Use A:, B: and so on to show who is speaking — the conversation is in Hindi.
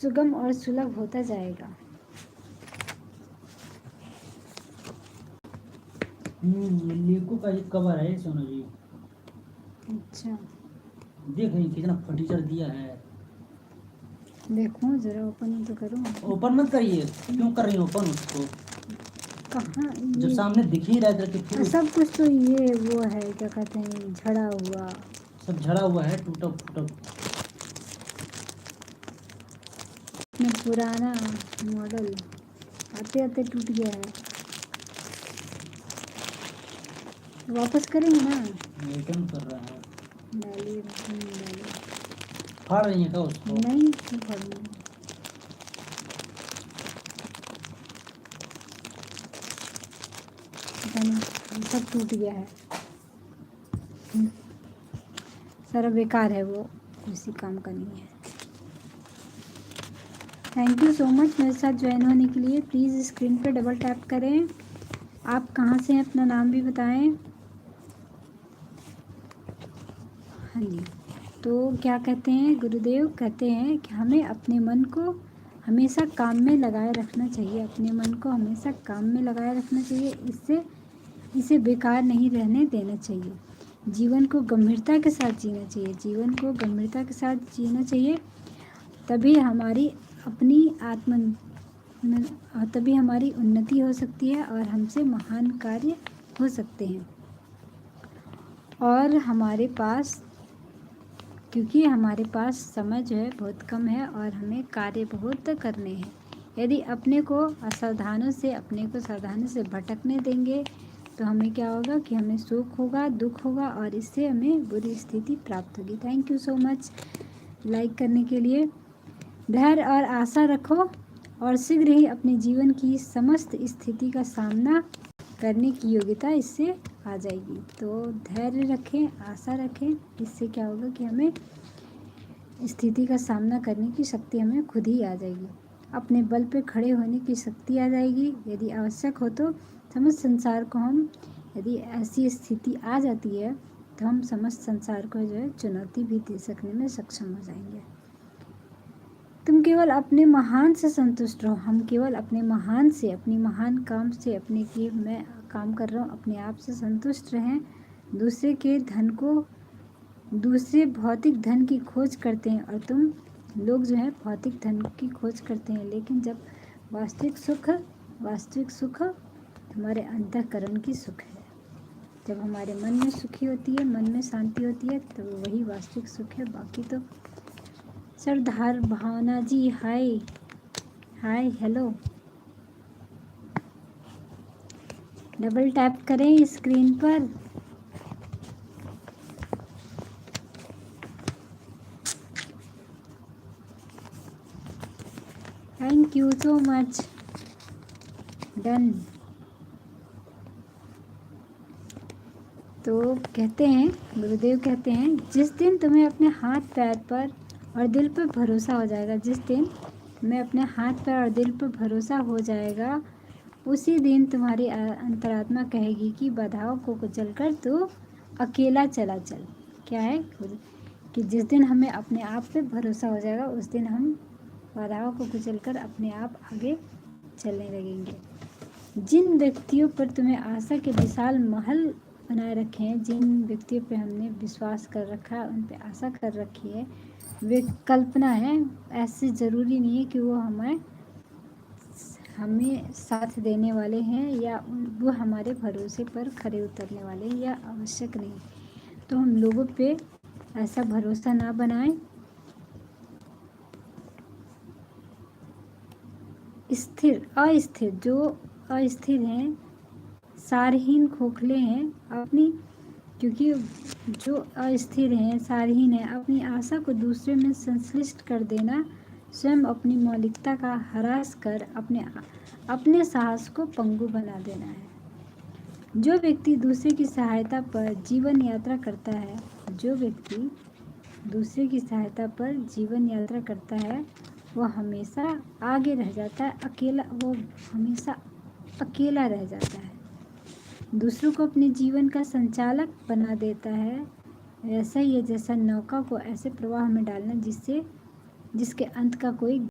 A: सुगम और सुलभ होता जाएगा।
B: ये लेको का एक कवर है सोनू जी।
A: अच्छा,
B: देख रही कितना फर्नीचर दिया है।
A: देखो जरा ओपन तो करो।
B: ओपन मत करिए, क्यों कर रही हो ओपन उसको?
A: कहाँ
B: जब
A: ये
B: सामने दिख ही रहा था कि फिर
A: सब कुछ तो ये वो है, क्या कहते हैं, झड़ा हुआ।
B: सब झड़ा हुआ है, टूटा फूटा।
A: इतना पुराना मॉडल आते आते टूट गया है। वापस करेंगे ना।
B: रिटर्न कर रहा है।
A: डालिए डालिए।
B: फाड़ रही है क्या उसको?
A: नहीं क्यों फाड़ना, पता नहीं सब टूट गया है। सारा बेकार है, वो किसी काम का नहीं है। थैंक यू सो मच मेरे साथ ज्वाइन होने के लिए। प्लीज़ स्क्रीन पे डबल टैप करें। आप कहाँ से हैं, अपना नाम भी बताएं। हाँ जी, तो क्या कहते हैं, गुरुदेव कहते हैं कि हमें अपने मन को हमेशा काम में लगाए रखना चाहिए। अपने मन को हमेशा काम में लगाए रखना चाहिए। इसे बेकार नहीं रहने देना चाहिए। जीवन को गंभीरता के साथ जीना चाहिए। जीवन को गंभीरता के साथ जीना चाहिए। तभी हमारी अपनी तभी हमारी उन्नति हो सकती है और हमसे महान कार्य हो सकते हैं। और हमारे पास, क्योंकि हमारे पास समय जो है बहुत कम है और हमें कार्य बहुत करने हैं। यदि अपने को सावधानी से भटकने देंगे तो हमें क्या होगा कि हमें सुख होगा, दुख होगा और इससे हमें बुरी स्थिति प्राप्त होगी। Thank you so much like करने के लिए। धैर्य और आशा रखो और शीघ्र ही अपने जीवन की समस्त स्थिति का सामना करने की योग्यता इससे आ जाएगी। तो धैर्य रखें, आशा रखें, इससे क्या होगा कि हमें स्थिति का सामना करने की शक्ति हमें खुद ही आ जाएगी। अपने बल पे खड़े होने की शक्ति आ जाएगी। यदि आवश्यक हो तो समस्त संसार को हम, यदि ऐसी स्थिति आ जाती है तो हम समस्त संसार को जो है चुनौती भी दे सकने में सक्षम हो जाएंगे। तुम केवल अपने महान से संतुष्ट रहो। हम केवल अपने महान से, अपनी महान काम से, अपने कि मैं काम कर रहा हूँ, अपने आप से संतुष्ट रहें। दूसरे भौतिक धन की खोज करते हैं और तुम लोग जो है भौतिक धन की खोज करते हैं, लेकिन जब वास्तविक सुख हमारे अंतःकरण की सुख है। जब हमारे मन में सुखी होती है, मन में शांति होती है, तो वही वास्तविक सुख है। बाकी तो सरदार भावना जी, हाय हाय हेलो, डबल टैप करें स्क्रीन पर। Thank you so much, done. तो कहते हैं, गुरुदेव कहते हैं, जिस दिन तुम्हें अपने हाथ पैर पर और दिल पर भरोसा हो जाएगा, जिस दिन तुम्हें अपने हाथ पैर और दिल पर भरोसा हो जाएगा, उसी दिन तुम्हारी अंतरात्मा कहेगी कि बाधाओं को कुचल कर तू अकेला चला चल। क्या है कि जिस दिन हमें अपने आप पे भरोसा हो जाएगा, उस दिन हम बाधाओं को कुचल कर अपने आप आगे चलने लगेंगे। जिन व्यक्तियों पर तुम्हें आशा के विशाल महल बनाए रखे हैं, जिन व्यक्तियों पे हमने विश्वास कर रखा है, उन पे आशा कर रखी है, वे कल्पना है। ऐसे ज़रूरी नहीं है कि वो हमें साथ देने वाले हैं या वो हमारे भरोसे पर खरे उतरने वाले हैं, या आवश्यक नहीं। तो हम लोगों पे ऐसा भरोसा ना बनाएं। जो अस्थिर हैं, सारहीन, खोखले हैं अपनी, क्योंकि जो अस्थिर हैं, सारहीन हैं, अपनी आशा को दूसरे में संश्लिष्ट कर देना, स्वयं अपनी मौलिकता का ह्रास कर अपने साहस को पंगु बना देना है। जो व्यक्ति दूसरे की सहायता पर जीवन यात्रा करता है, जो व्यक्ति दूसरे की सहायता पर जीवन यात्रा करता है, वो हमेशा आगे रह जाता है, वो हमेशा अकेला रह जाता है। दूसरों को अपने जीवन का संचालक बना देता है। ऐसा ही है जैसा नौका को ऐसे प्रवाह में डालना जिसके अंत का कोई